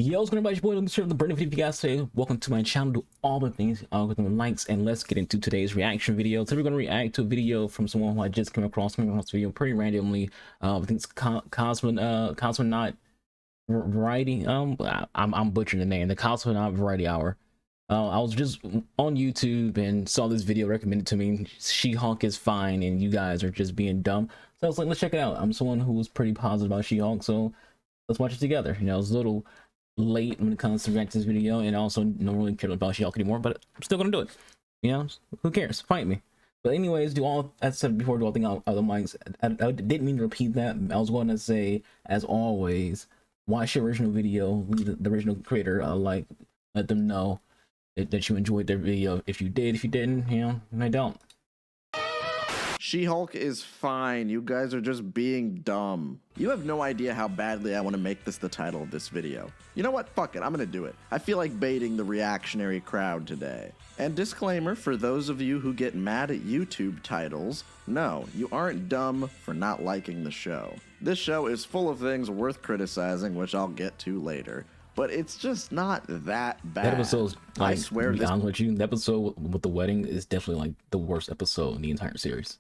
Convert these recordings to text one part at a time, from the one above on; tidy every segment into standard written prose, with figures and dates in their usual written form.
Yo, what's going on, everybody? Let me share the brand new video. If you guys say welcome to my channel, do all the things with the likes, and let's get into today's reaction video. Today we're going to react to a video from someone who I just came across this video pretty randomly. I think it's Cosmonaut Variety. I'm butchering the name. The Cosmonaut Variety Hour. I was just on YouTube and saw this video recommended to me. She-Hulk is fine, and you guys are just being dumb. So I was like, let's check it out. I'm someone who was pretty positive about She-Hulk, so let's watch it together. You know, it was a little late when it comes to react to this video, and also don't really care about She-Hulk anymore, but I'm still gonna do it. You know, who cares? Fight me. But anyways, do all I said before, do all thing other mics. I didn't mean to repeat that. I was going to say, as always, watch the original video, leave the original creator like let them know that you enjoyed their video. If you did, if you didn't, you know, I don't. She-Hulk is fine. You guys are just being dumb. You have no idea how badly I want to make this the title of this video. You know what? Fuck it. I'm gonna do it. I feel like baiting the reactionary crowd today. And disclaimer for those of you who get mad at YouTube titles, no, you aren't dumb for not liking the show. This show is full of things worth criticizing, which I'll get to later. But it's just not that bad. That episode's, like, I swear, to be honest with you, the episode with the wedding is definitely like the worst episode in the entire series.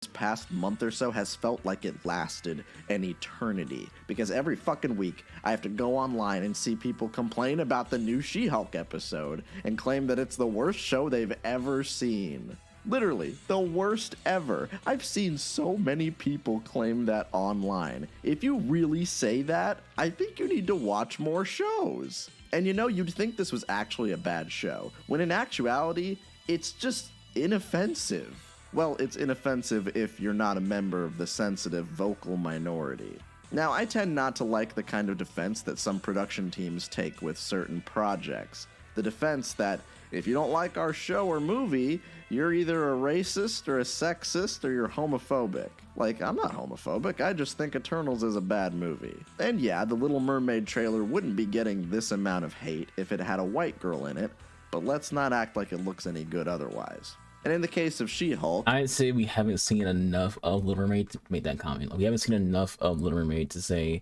This past month or so has felt like it lasted an eternity, because every fucking week I have to go online and see people complain about the new She-Hulk episode and claim that it's the worst show they've ever seen. Literally, the worst ever. I've seen so many people claim that online. If you really say that, I think you need to watch more shows. And you know, you'd think this was actually a bad show, when in actuality, it's just inoffensive. Well, it's inoffensive if you're not a member of the sensitive vocal minority. Now, I tend not to like the kind of defense that some production teams take with certain projects. The defense that, if you don't like our show or movie, you're either a racist or a sexist or you're homophobic. Like, I'm not homophobic, I just think Eternals is a bad movie. And yeah, the Little Mermaid trailer wouldn't be getting this amount of hate if it had a white girl in it, but let's not act like it looks any good otherwise. And in the case of She-Hulk, I'd say we haven't seen enough of Little Mermaid to make that comment. Like, we haven't seen enough of Little Mermaid to say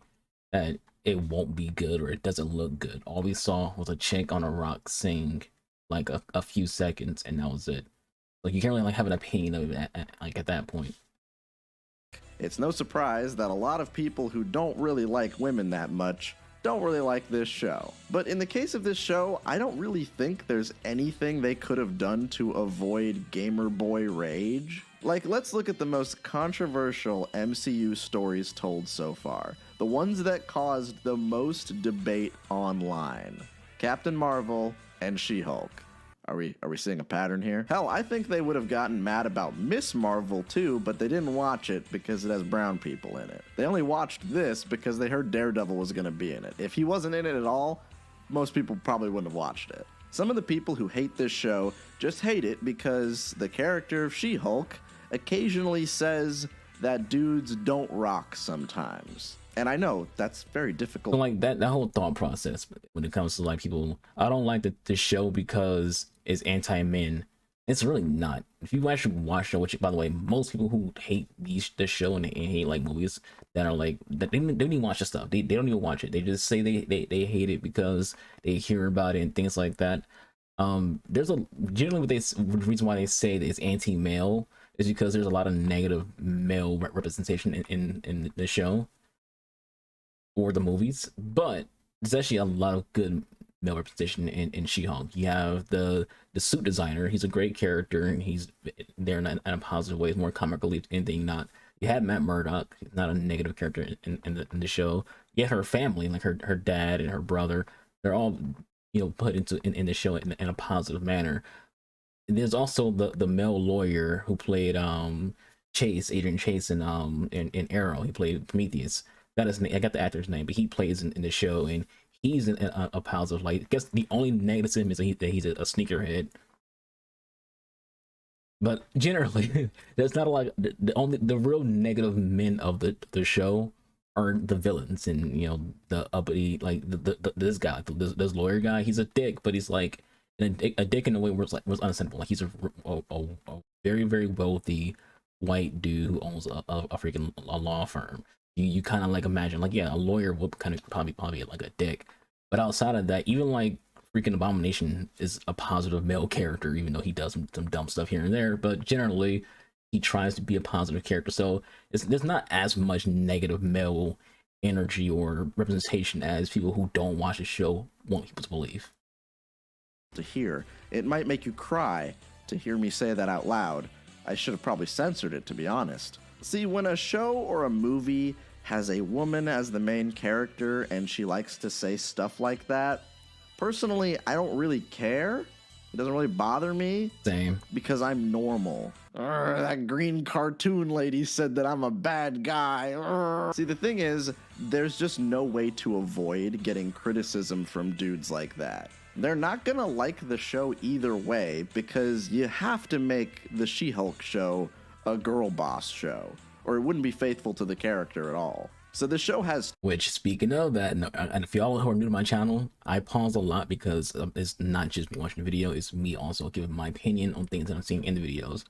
that it won't be good or it doesn't look good. All we saw was a chick on a rock sing like a few seconds, and that was it. Like, you can't really like have an opinion of it at that point. It's no surprise that a lot of people who don't really like women that much don't really like this show. But in the case of this show, I don't really think there's anything they could have done to avoid gamer boy rage. Like, let's look at the most controversial MCU stories told so far. The ones that caused the most debate online. Captain Marvel and She-Hulk. Are we seeing a pattern here? Hell, I think they would have gotten mad about Miss Marvel too, but they didn't watch it because it has brown people in it. They only watched this because they heard Daredevil was gonna be in it. If he wasn't in it at all, most people probably wouldn't have watched it. Some of the people who hate this show just hate it because the character of She-Hulk occasionally says that dudes don't rock sometimes. And I know that's very difficult. So like that whole thought process when it comes to like people, I don't like the show because it's anti-men. It's really not. If you actually watch it, which by the way, most people who hate this show and hate like movies that are like that, they don't even watch the stuff. They don't even watch it. They just say they hate it because they hear about it and things like that. There's a generally the reason why they say that it's anti-male is because there's a lot of negative male representation in the show or the movies, but there's actually a lot of good male representation in She-Hulk. You have the suit designer. He's a great character, and he's there in a positive way. It's more comic relief than anything. Not you have Matt Murdock, not a negative character in the show. You have her family, like her dad and her brother. They're all, you know, put into in the show in a positive manner. And there's also the male lawyer who played Chase, Adrian Chase, in Arrow. He played Prometheus. That is, I got the actor's name, but he plays in the show, and he's in a positive light. I guess the only negative to him is that he's a sneakerhead. But generally, there's not a lot. The real negative men of the show are the villains, and you know, the uppity, like this guy, this lawyer guy. He's a dick, but he's like a dick in a way where it's was understandable. Like, he's a very, very wealthy white dude who owns a freaking law firm. You kind of like imagine, like, yeah, a lawyer would kind of probably like a dick, But outside of that, even like freaking Abomination is a positive male character, even though he does some dumb stuff here and there. But generally, he tries to be a positive character. So there's not as much negative male energy or representation as people who don't watch the show want people to believe. To hear, it might make you cry to hear me say that out loud. I should have probably censored it, to be honest. See, when a show or a movie has a woman as the main character and she likes to say stuff like that, personally, I don't really care. It doesn't really bother me. Same. Because I'm normal. That green cartoon lady said that I'm a bad guy. See, the thing is, there's just no way to avoid getting criticism from dudes like that. They're not gonna like the show either way because you have to make the She-Hulk show a girl boss show, or it wouldn't be faithful to the character at all. So the show has... Which, speaking of that, and if y'all who are new to my channel, I pause a lot because it's not just me watching the video, it's me also giving my opinion on things that I'm seeing in the videos.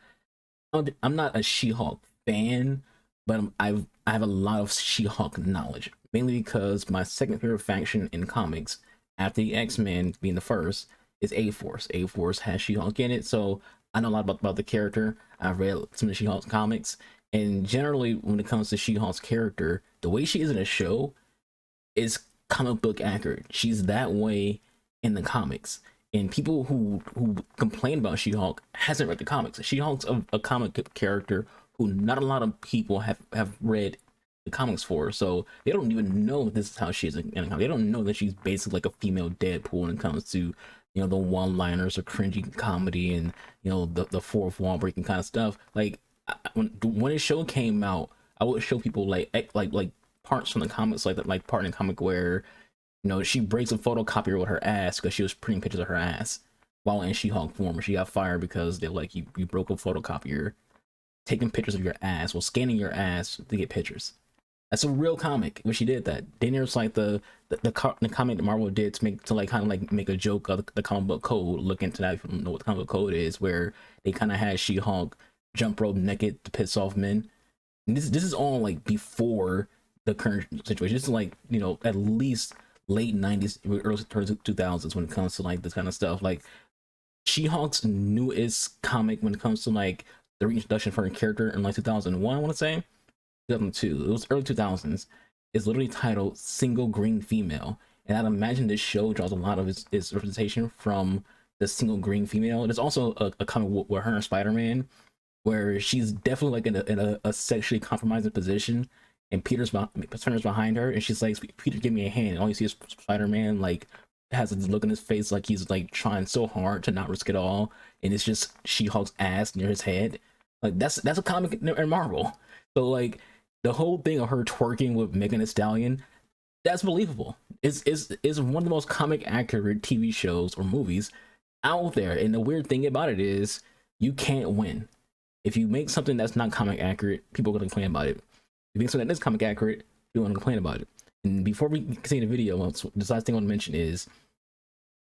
I'm not a She-Hulk fan, but I have a lot of She-Hulk knowledge, mainly because my second favorite faction in comics, after the X-Men being the first, is A-Force. A-Force has She-Hulk in it, so I know a lot about the character. I've read some of the She-Hulk comics, and generally when it comes to She-Hulk's character, the way she is in a show is comic book accurate. She's that way in the comics. And people who complain about She-Hulk hasn't read the comics. She-Hulk's a comic character who not a lot of people have read the comics for, so they don't even know this is how she is in a comic. They don't know that she's basically like a female Deadpool when it comes to, you know, the one-liners or cringy comedy and, you know, the fourth wall breaking kind of stuff. Like when the show came out, I would show people like parts from the comics, like part in the comic where, you know, she breaks a photocopier with her ass because she was printing pictures of her ass while in She-Hulk form. She got fired because they're like, you broke a photocopier, taking pictures of your ass, well, scanning your ass to get pictures. That's a real comic where she did that. Then there's like the comic that Marvel did to make a joke of the comic book code. Look into that if you don't know what the comic book code is, where they kind of had She-Hulk jump rope naked to piss off men. And this is all like before the current situation. This is like, you know, at least late 90s, early 2000s when it comes to like this kind of stuff. Like She-Hulk's newest comic when it comes to like the reintroduction for her character in like 2001, I want to say 2002, it was early 2000s, is literally titled Single Green Female. And I'd imagine this show draws a lot of its representation from the single green female. There's also a comic where her and Spider-Man, where she's definitely like in a sexually compromising position, and Peter's behind her, and she's like, Peter, give me a hand. And all you see is Spider-Man like has a look in his face like he's like trying so hard to not risk it all, and it's just She-Hulk's ass near his head. Like that's a comic in Marvel. So like the whole thing of her twerking with Megan Thee Stallion, that's believable. It's one of the most comic accurate TV shows or movies out there. And the weird thing about it is you can't win. If you make something that's not comic accurate, people are gonna complain about it. If you make something that is comic accurate, people are gonna complain about it. And before we continue the video, the last thing I want to mention is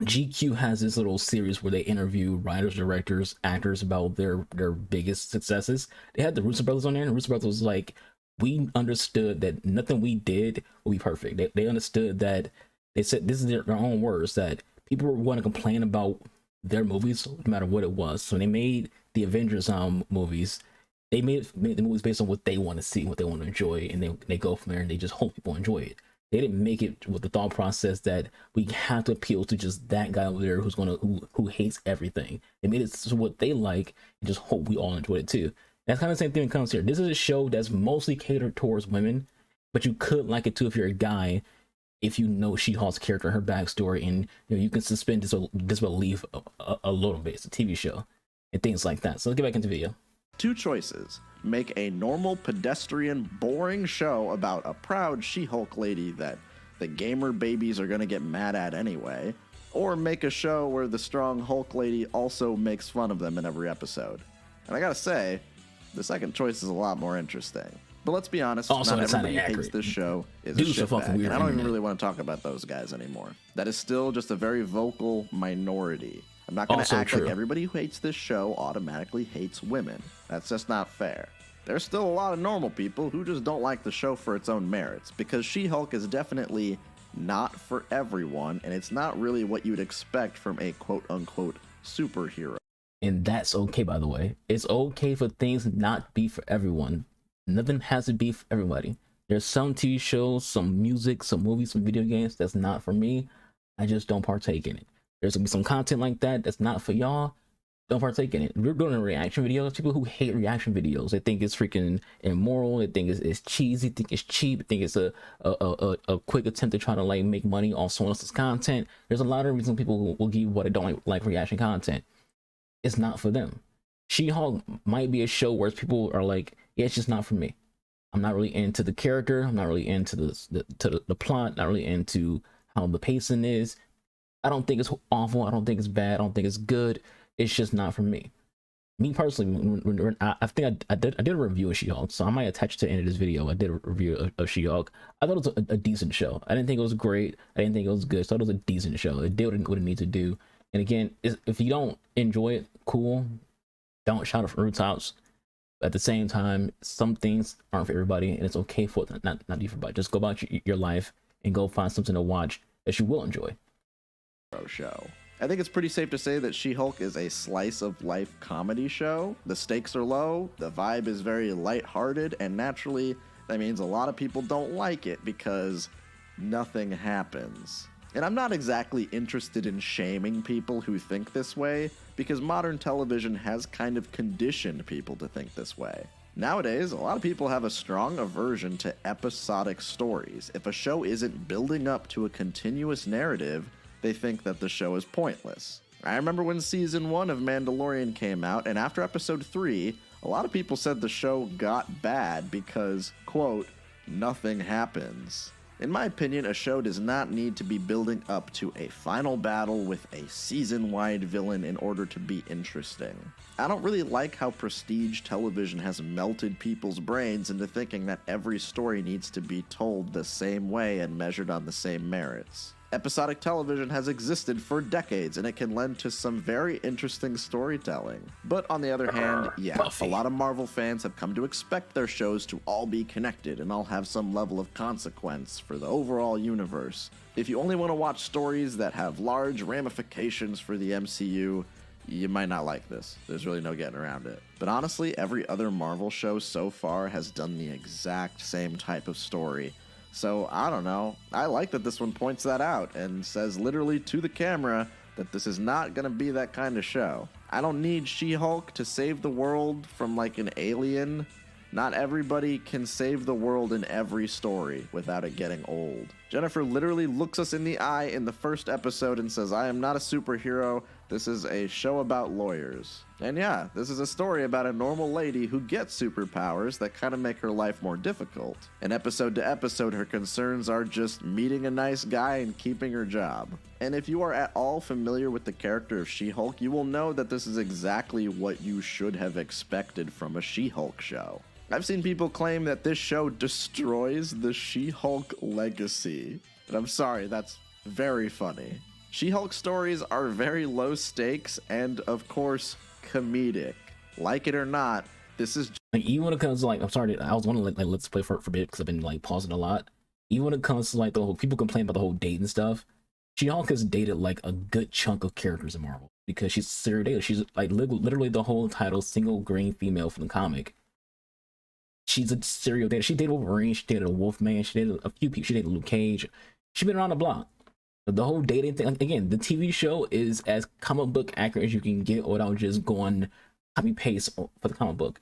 GQ has this little series where they interview writers, directors, actors about their biggest successes. They had the Russo brothers on there, and the Russo brothers was like, we understood that nothing we did will be perfect. They understood that, they said, this is their own words, that people were going to complain about their movies no matter what it was. So they made the Avengers movies. They made the movies based on what they want to see, what they want to enjoy, and they go from there and they just hope people enjoy it. They didn't make it with the thought process that we have to appeal to just that guy over there who hates everything. They made it to what they like and just hope we all enjoy it too. That's kind of the same thing that comes here. This is a show that's mostly catered towards women, but you could like it too if you're a guy, if you know She-Hulk's character, her backstory, and you know, you can suspend disbelief a little bit. It's a TV show and things like that. So let's get back into the video. Two choices. Make a normal, pedestrian, boring show about a proud She-Hulk lady that the gamer babies are going to get mad at anyway, or make a show where the strong Hulk lady also makes fun of them in every episode. And I gotta say, the second choice is a lot more interesting. But let's be honest, also, not everybody who hates this show is a shitbag, and I don't even really want to talk about those guys anymore. That is still just a very vocal minority. I'm not going to act like everybody who hates this show automatically hates women. That's just not fair. There's still a lot of normal people who just don't like the show for its own merits, because She-Hulk is definitely not for everyone, and it's not really what you'd expect from a quote-unquote superhero. And that's okay, by the way. It's okay for things not to be for everyone. Nothing has to be for everybody. There's some TV shows, some music, some movies, some video games that's not for me. I just don't partake in it. There's gonna be some content like that that's not for y'all. Don't partake in it. We're doing reaction videos. People who hate reaction videos, they think it's freaking immoral. They think it's cheesy. Think it's cheap. Think it's a quick attempt to try to like make money on someone else's content. There's a lot of reasons people will give what they don't like reaction content. It's not for them. She-Hulk might be a show where people are like, yeah, it's just not for me. I'm not really into the character. I'm not really into the plot. Not really into how the pacing is. I don't think it's awful. I don't think it's bad. I don't think it's good. It's just not for me. Me personally, I think I did a review of She-Hulk, so I might attach it to the end of this video. I did a review of She-Hulk. I thought it was a decent show. I didn't think it was great. I didn't think it was good. So I thought it was a decent show. It did what it needed to do. And again, if you don't enjoy it, cool. Don't shout it from rooftops. At the same time, some things aren't for everybody, and it's okay for it not for everybody. Just go about your life and go find something to watch that you will enjoy. Show. I think it's pretty safe to say that She-Hulk is a slice of life comedy show. The stakes are low, the vibe is very lighthearted, and naturally, that means a lot of people don't like it because nothing happens. And I'm not exactly interested in shaming people who think this way, because modern television has kind of conditioned people to think this way. Nowadays, a lot of people have a strong aversion to episodic stories. If a show isn't building up to a continuous narrative, they think that the show is pointless. I remember when season 1 of Mandalorian came out, and after episode 3, a lot of people said the show got bad because, quote, nothing happens. In my opinion, a show does not need to be building up to a final battle with a season-wide villain in order to be interesting. I don't really like how prestige television has melted people's brains into thinking that every story needs to be told the same way and measured on the same merits. Episodic television has existed for decades, and it can lend to some very interesting storytelling. But on the other hand, yeah, Buffy. A lot of Marvel fans have come to expect their shows to all be connected and all have some level of consequence for the overall universe. If you only want to watch stories that have large ramifications for the MCU, you might not like this. There's really no getting around it. But honestly, every other Marvel show so far has done the exact same type of story. So, I don't know. I like that this one points that out and says literally to the camera that this is not going to be that kind of show. I don't need She-Hulk to save the world from like an alien. Not everybody can save the world in every story without it getting old. Jennifer literally looks us in the eye in the first episode and says, I am not a superhero. This is a show about lawyers. And yeah, this is a story about a normal lady who gets superpowers that kind of make her life more difficult. And episode to episode, her concerns are just meeting a nice guy and keeping her job. And if you are at all familiar with the character of She-Hulk, you will know that this is exactly what you should have expected from a She-Hulk show. I've seen people claim that this show destroys the She-Hulk legacy. And I'm sorry, that's very funny. She-Hulk stories are very low stakes and, of course, comedic. Like it or not, this is like, even when it comes to like, I'm sorry, I was wanting to like let's play for a bit because I've been like pausing a lot. Even when it comes to like the whole people complain about the whole dating stuff, She-Hulk has dated like a good chunk of characters in Marvel because she's serial dater. She's like literally the whole title, single green female from the comic. She's a serial dater. She dated Wolverine. She dated a Wolfman. She dated a few people. She dated Luke Cage. She's been around the block. The whole dating thing, again, the TV show is as comic book accurate as you can get without just going copy paste for the comic book.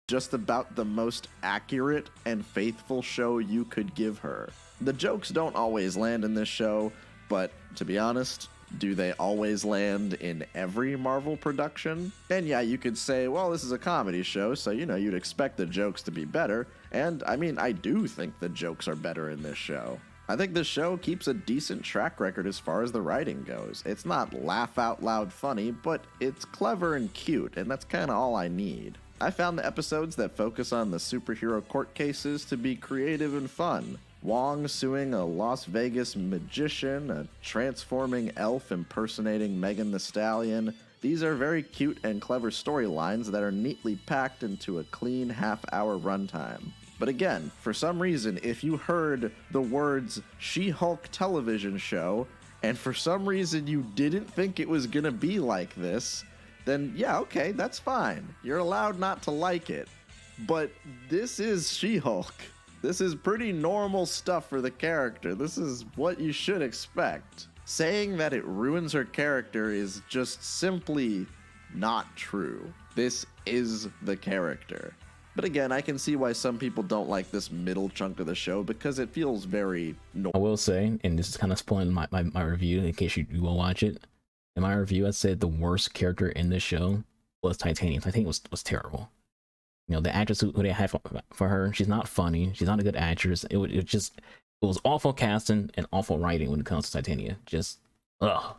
Just about the most accurate and faithful show you could give her. The jokes don't always land in this show, but to be honest, do they always land in every Marvel production? And yeah, you could say, well, this is a comedy show, so you'd expect the jokes to be better. And I mean, I do think the jokes are better in this show. I think this show keeps a decent track record as far as the writing goes. It's not laugh out loud funny, but it's clever and cute, and that's kind of all I need. I found the episodes that focus on the superhero court cases to be creative and fun. Wong suing a Las Vegas magician, a transforming elf impersonating Megan Thee Stallion. These are very cute and clever storylines that are neatly packed into a clean half-hour runtime. But again, for some reason, if you heard the words She-Hulk television show, and for some reason you didn't think it was gonna be like this, then yeah, okay, that's fine. You're allowed not to like it. But this is She-Hulk. This is pretty normal stuff for the character. This is what you should expect. Saying that it ruins her character is just simply not true. This is the character. But again, I can see why some people don't like this middle chunk of the show because it feels very normal. I will say, and this is kind of spoiling my review in case you will watch it. In my review, I said the worst character in this show was Titanium. Titanium was terrible. You know, the actress who they had for her, she's not funny. She's not a good actress. It was awful casting and awful writing when it comes to Titania. Just, ugh.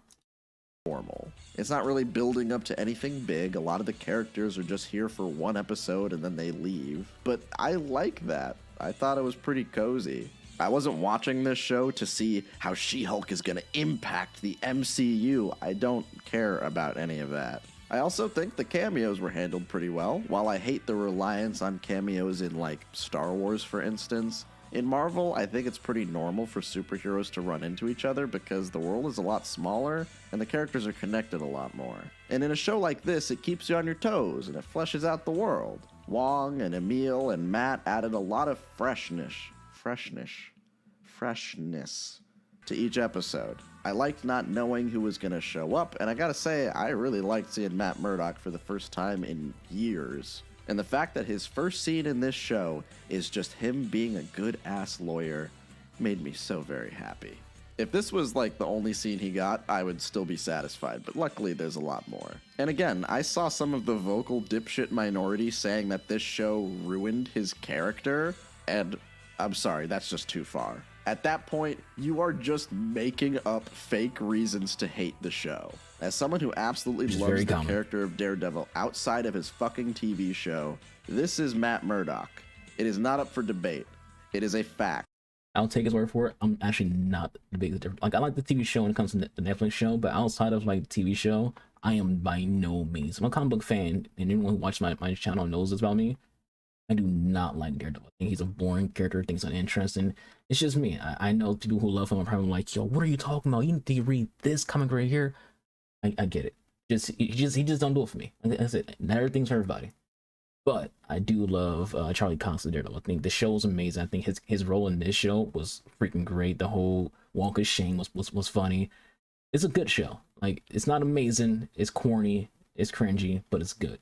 Normal. It's not really building up to anything big. A lot of the characters are just here for one episode and then they leave. But I like that. I thought it was pretty cozy. I wasn't watching this show to see how She-Hulk is going to impact the MCU. I don't care about any of that. I also think the cameos were handled pretty well. While I hate the reliance on cameos in, like, Star Wars, for instance, in Marvel, I think it's pretty normal for superheroes to run into each other because the world is a lot smaller and the characters are connected a lot more. And in a show like this, it keeps you on your toes and it fleshes out the world. Wong and Emil and Matt added a lot of freshness to each episode. I liked not knowing who was going to show up, and I gotta say, I really liked seeing Matt Murdock for the first time in years. And the fact that his first scene in this show is just him being a good-ass lawyer made me so very happy. If this was like the only scene he got, I would still be satisfied, but luckily there's a lot more. And again, I saw some of the vocal dipshit minority saying that this show ruined his character, and I'm sorry, that's just too far. At that point, you are just making up fake reasons to hate the show. As someone who absolutely loves the character of Daredevil outside of his fucking TV show, this is Matt Murdock. It is not up for debate. It is a fact. I'll take his word for it. I'm actually not the biggest difference. Like, I like the TV show when it comes to the Netflix show, but outside of like the TV show, I am by no means. I'm a comic book fan, and anyone who watches my channel knows this about me. I do not like Daredevil. I think he's a boring character, things uninteresting. It's just me. I know people who love him are probably like, yo, what are you talking about? You need to read this comic right here. I get it. He just don't do it for me. That's it. Not everything's for everybody. But I do love Charlie Cox as Daredevil. I think the show is amazing. I think his role in this show was freaking great. The whole walk of shame was funny. It's a good show. Like, it's not amazing. It's corny. It's cringy, but it's good.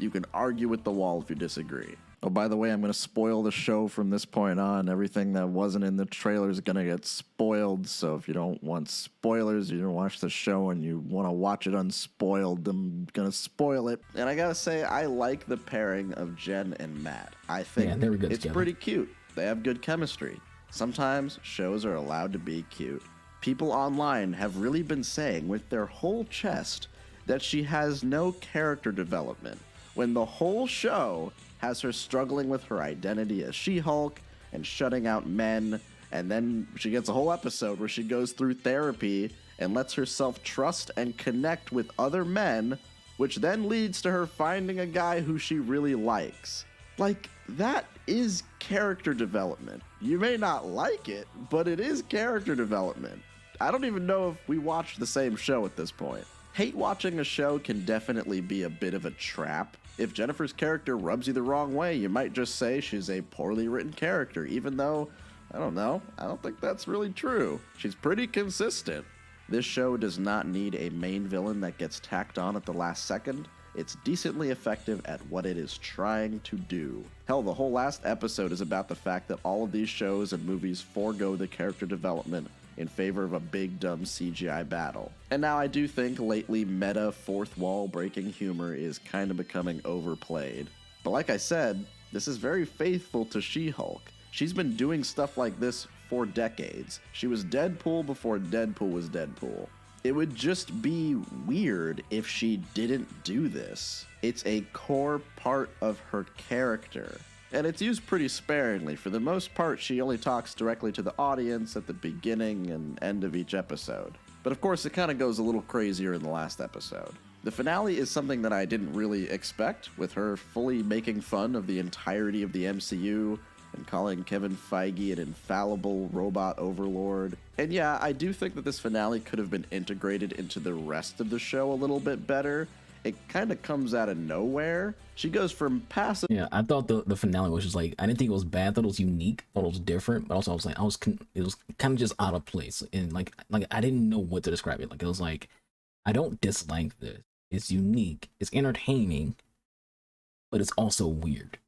You can argue with the wall if you disagree. Oh, by the way, I'm going to spoil the show from this point on. Everything that wasn't in the trailer is going to get spoiled. So if you don't want spoilers, you don't watch the show and you want to watch it unspoiled, I'm going to spoil it. And I got to say, I like the pairing of Jen and Matt. I think it's pretty cute. They have good chemistry. Sometimes shows are allowed to be cute. People online have really been saying with their whole chest that she has no character development, when the whole show has her struggling with her identity as She-Hulk and shutting out men, and then she gets a whole episode where she goes through therapy and lets herself trust and connect with other men, which then leads to her finding a guy who she really likes. Like, that is character development. You may not like it, but it is character development. I don't even know if we watched the same show at this point. Hate watching a show can definitely be a bit of a trap. If Jennifer's character rubs you the wrong way, you might just say she's a poorly written character, even though, I don't know, I don't think that's really true. She's pretty consistent. This show does not need a main villain that gets tacked on at the last second. It's decently effective at what it is trying to do. Hell, the whole last episode is about the fact that all of these shows and movies forego the character development in favor of a big dumb CGI battle. And now I do think lately meta fourth wall breaking humor is kind of becoming overplayed. But like I said, this is very faithful to She-Hulk. She's been doing stuff like this for decades. She was Deadpool before Deadpool was Deadpool. It would just be weird if she didn't do this. It's a core part of her character. And it's used pretty sparingly. For the most part, she only talks directly to the audience at the beginning and end of each episode. But of course, it kind of goes a little crazier in the last episode. The finale is something that I didn't really expect, with her fully making fun of the entirety of the MCU and calling Kevin Feige an infallible robot overlord. And yeah, I do think that this finale could have been integrated into the rest of the show a little bit better. It kind of comes out of nowhere. She goes from passive. Yeah, I thought the finale was just like, I didn't think it was bad. I thought it was unique. I thought it was different, but also I was like, it was kind of just out of place, and like I didn't know what to describe it. Like, it was like, I don't dislike this. It's unique. It's entertaining, but it's also weird.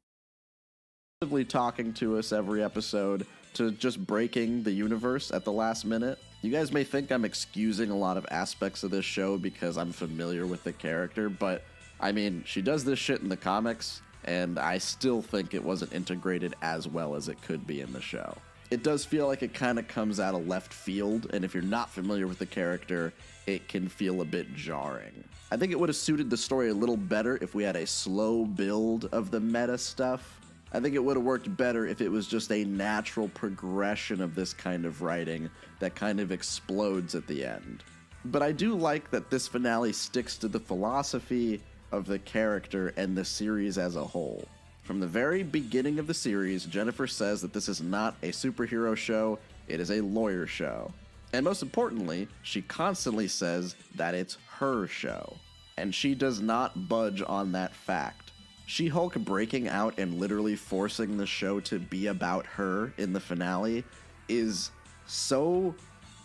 Talking to us every episode, to just breaking the universe at the last minute. You guys may think I'm excusing a lot of aspects of this show because I'm familiar with the character, but I mean, she does this shit in the comics, and I still think it wasn't integrated as well as it could be in the show. It does feel like it kind of comes out of left field, and if you're not familiar with the character, it can feel a bit jarring. I think it would have suited the story a little better if we had a slow build of the meta stuff. I think it would have worked better if it was just a natural progression of this kind of writing that kind of explodes at the end. But I do like that this finale sticks to the philosophy of the character and the series as a whole. From the very beginning of the series, Jennifer says that this is not a superhero show, it is a lawyer show. And most importantly, she constantly says that it's her show. And she does not budge on that fact. She-Hulk breaking out and literally forcing the show to be about her in the finale is so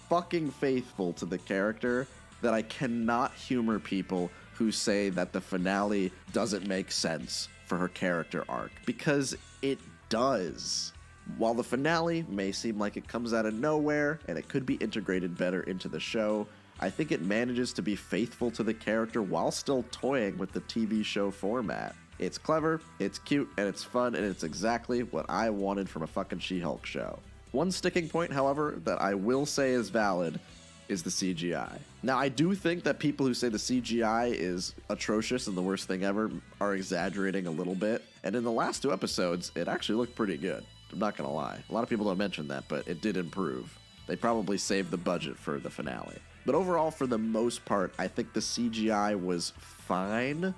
fucking faithful to the character that I cannot humor people who say that the finale doesn't make sense for her character arc, because it does. While the finale may seem like it comes out of nowhere and it could be integrated better into the show, I think it manages to be faithful to the character while still toying with the TV show format. It's clever, it's cute, and it's fun, and it's exactly what I wanted from a fucking She-Hulk show. One sticking point, however, that I will say is valid is the CGI. Now, I do think that people who say the CGI is atrocious and the worst thing ever are exaggerating a little bit, and in the last 2 episodes, it actually looked pretty good. I'm not gonna lie. A lot of people don't mention that, but it did improve. They probably saved the budget for the finale. But overall, for the most part, I think the CGI was fine,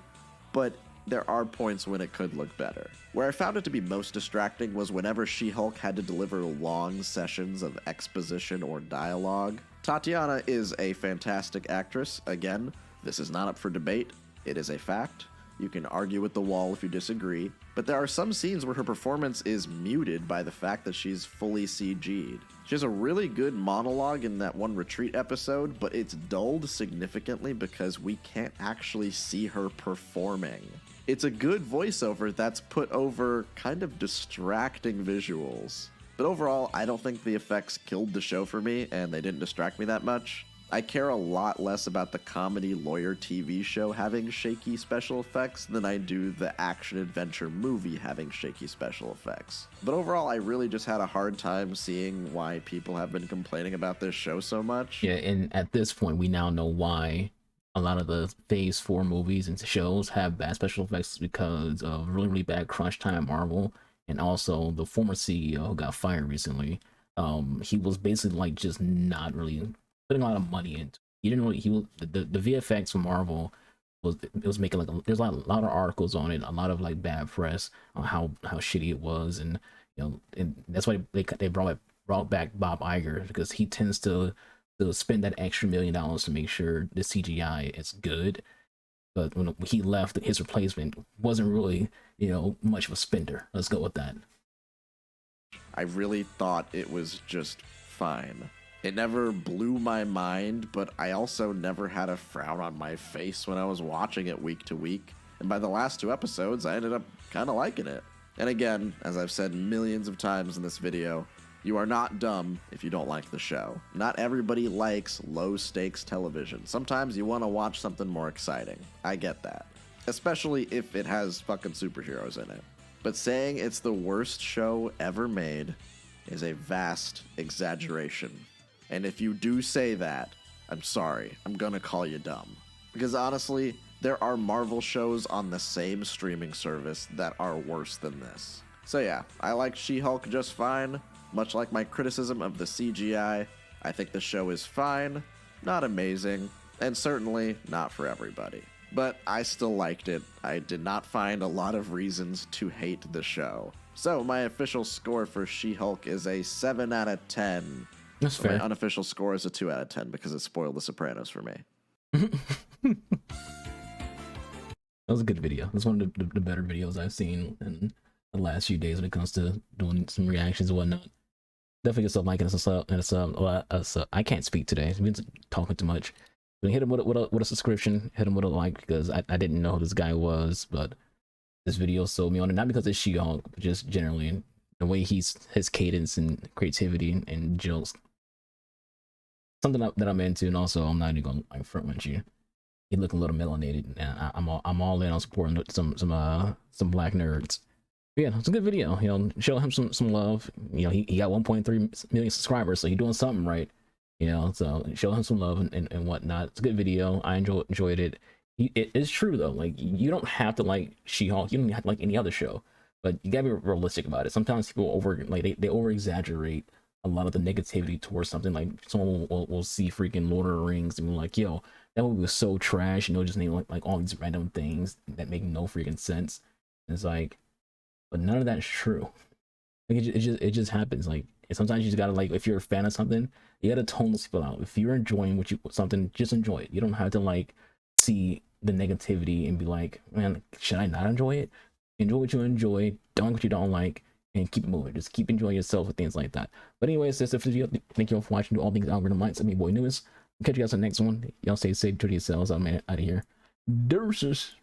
but there are points when it could look better. Where I found it to be most distracting was whenever She-Hulk had to deliver long sessions of exposition or dialogue. Tatiana is a fantastic actress. Again, this is not up for debate. It is a fact. You can argue with the wall if you disagree, but there are some scenes where her performance is muted by the fact that she's fully CG'd. She has a really good monologue in that one retreat episode, but it's dulled significantly because we can't actually see her performing. It's a good voiceover that's put over kind of distracting visuals. But overall, I don't think the effects killed the show for me, and they didn't distract me that much. I care a lot less about the comedy lawyer TV show having shaky special effects than I do the action-adventure movie having shaky special effects. But overall, I really just had a hard time seeing why people have been complaining about this show so much. Yeah, and at this point, we now know why a lot of the Phase 4 movies and shows have bad special effects, because of really, really bad crunch time at Marvel, and also the former CEO who got fired recently. He was basically like just not really putting a lot of money into. He didn't really. The VFX from Marvel was making like there's a lot of articles on it, a lot of like bad press on how shitty it was, and and that's why they brought back Bob Iger, because he tends to spend that extra $1 million to make sure the CGI is good. But when he left, his replacement wasn't really much of a spender. Let's go with that. I really thought it was just fine. It never blew my mind, but I also never had a frown on my face when I was watching it week to week. And by the last 2 episodes, I ended up kind of liking it. And again, as I've said millions of times in this video, you are not dumb if you don't like the show. Not everybody likes low-stakes television. Sometimes you want to watch something more exciting. I get that. Especially if it has fucking superheroes in it. But saying it's the worst show ever made is a vast exaggeration. And if you do say that, I'm sorry. I'm gonna call you dumb. Because honestly, there are Marvel shows on the same streaming service that are worse than this. So yeah, I like She-Hulk just fine. Much like my criticism of the CGI, I think the show is fine, not amazing, and certainly not for everybody. but I still liked it. I did not find a lot of reasons to hate the show. So my official score for She-Hulk is a 7 out of 10. That's But fair. my unofficial score is a 2 out of 10 because it spoiled The Sopranos for me. That was a good video. It's one of the better videos I've seen in the last few days when it comes to doing some reactions and whatnot. Definitely get some like and a sub. I can't speak today. I've been talking too much. But hit him with a subscription. Hit him with a like because I didn't know who this guy was, but this video sold me on it. Not because it's She-Hulk, but just generally the way his cadence and creativity and jokes. Something that I'm into, and also I'm not even gonna like front with you. He look a little melanated, and I'm all in on supporting some black nerds. But yeah, it's a good video. You know, show him some love. You know, he got 1.3 million subscribers, so he's doing something right. You know, so show him some love and whatnot. It's a good video. I enjoyed it. It is true though. Like you don't have to like She-Hulk. You don't have to like any other show, but you gotta be realistic about it. Sometimes people they over exaggerate a lot of the negativity towards something. Like someone will see freaking Lord of the Rings and be like, yo, that movie was so trash, and they'll just name like all these random things that make no freaking sense. And it's like, but none of that's true. Like it just happens. Like sometimes you just gotta like, if you're a fan of something, you gotta tone those people out. If you're enjoying something, just enjoy it. You don't have to like see the negativity and be like, man, should I not enjoy it? Enjoy what you enjoy, don't like what you don't like, and keep it moving. Just keep enjoying yourself with things like that. But anyways, that's the video. Thank you all for watching. Do all things algorithm lights. I'm your boy Newest. Catch you guys on the next one. Y'all stay safe, to yourselves. I'm out of here. Deuces.